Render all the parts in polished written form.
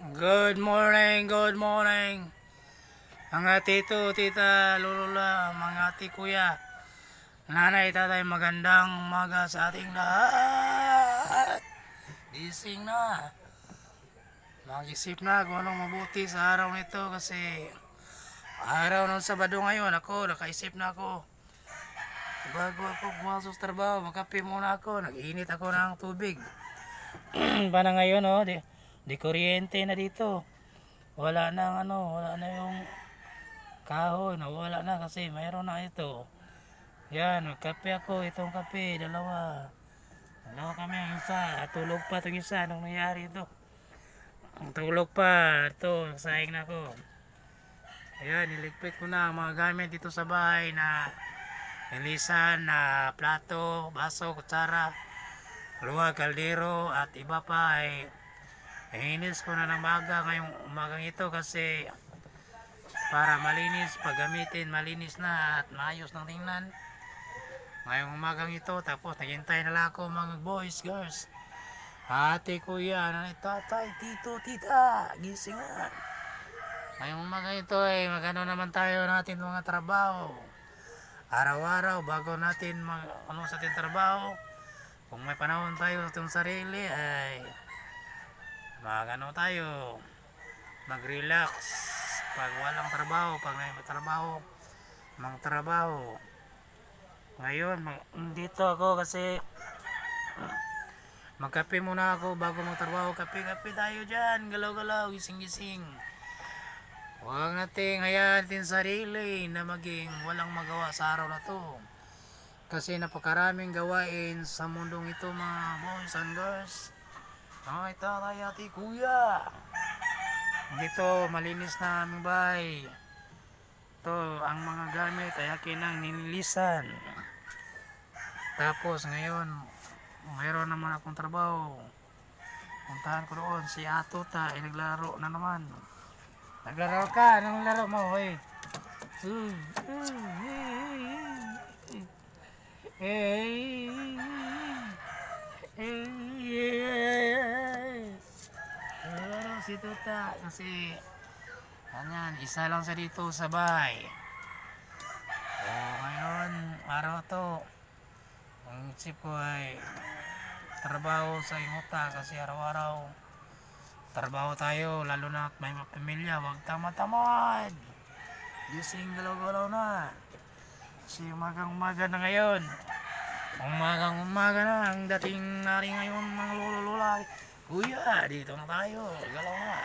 Good morning, good morning. Mga tito, tita, lulula, mga ati, kuya, nanay, tatay, magandang umaga sa ating lahat. Gising na. Mag-isip na kung anong mabuti sa araw nito kasi araw ng Sabado ngayon. Ako, nakaisip na ako. Bago ako pumasok sa trabaho, magkape muna ako. Nag-init ako ng tubig. Paano ngayon, oh? Di kuryente na dito. Wala na wala na yung kahoy, nawala na kasi mayroon na ito. Yan, magkape ako, itong kape, dalawa kami, ang isa, tulog pa itong isa. Anong nangyari ito? Ang tulog pa, ito, saing na ako. Ayan, niligpit ko na ang mga gamit dito sa bahay na ilisan, na plato, baso, kutsara, luwag, kaldero, at iba pa ay inis ko na ng maga ngayong umagang ito kasi para malinis, paggamitin, malinis na at maayos ng tingnan ngayong umagang ito. Tapos naghintay na lang ako mga boys, girls, ate, kuya, nanay, tatay, tito, tita, gising na. Ngayong umagang ito ay magano naman tayo natin mga trabaho araw-araw bago natin sa ating trabaho. Kung may panahon tayo sa itong sarili ay magano tayo, mag-relax pag walang trabaho, pag may trabaho, trabaho. Ngayon, dito ako kasi magkape muna ako bago magtrabaho. Kape-kape tayo dyan, galaw-galaw, gising-gising. Huwag nating hayaan natin sarili na maging walang magawa sa araw na to. Kasi napakaraming gawain sa mundong ito mga boys and girls. Ay, tatay, ate, kuya. Dito, malinis na aming bahay. Ito, ang mga gamit ay akin ang nililisan. Tapos, ngayon, mayroon naman akong trabaho. Puntahan ko doon, si Atota, ay naglaro na naman. Naglaro ka? Anong laro mo, eh? Si Tuta kasi ganyan, isa lang sa dito sa bahay. Ngayon araw to ang isip ko ay trabaho sa imuta kasi araw-araw trabaho tayo, lalo na may pamilya. Huwag tamad-tamad, gising, galaw-galaw na kasi umagang-umaga na ngayon. Umagang-umaga na ang dating nari ngayon mga lolo-lola. Kuya, dito na tayo, galaw na.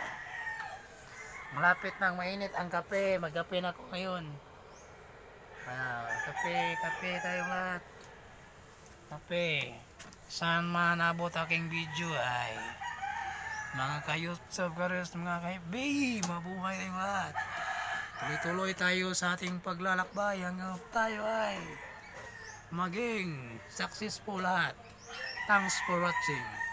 Malapit nang mainit ang kape, magkape na ako ngayon. Kape tayo lahat. Kape. Saan man nabot aking video ay mga ka-subscribers, mga ka-FB, mabuhay tayong lahat. Tuloy-tuloy tayo sa ating paglalakbay hanggang tayo ay maging successful lahat. Thanks for watching.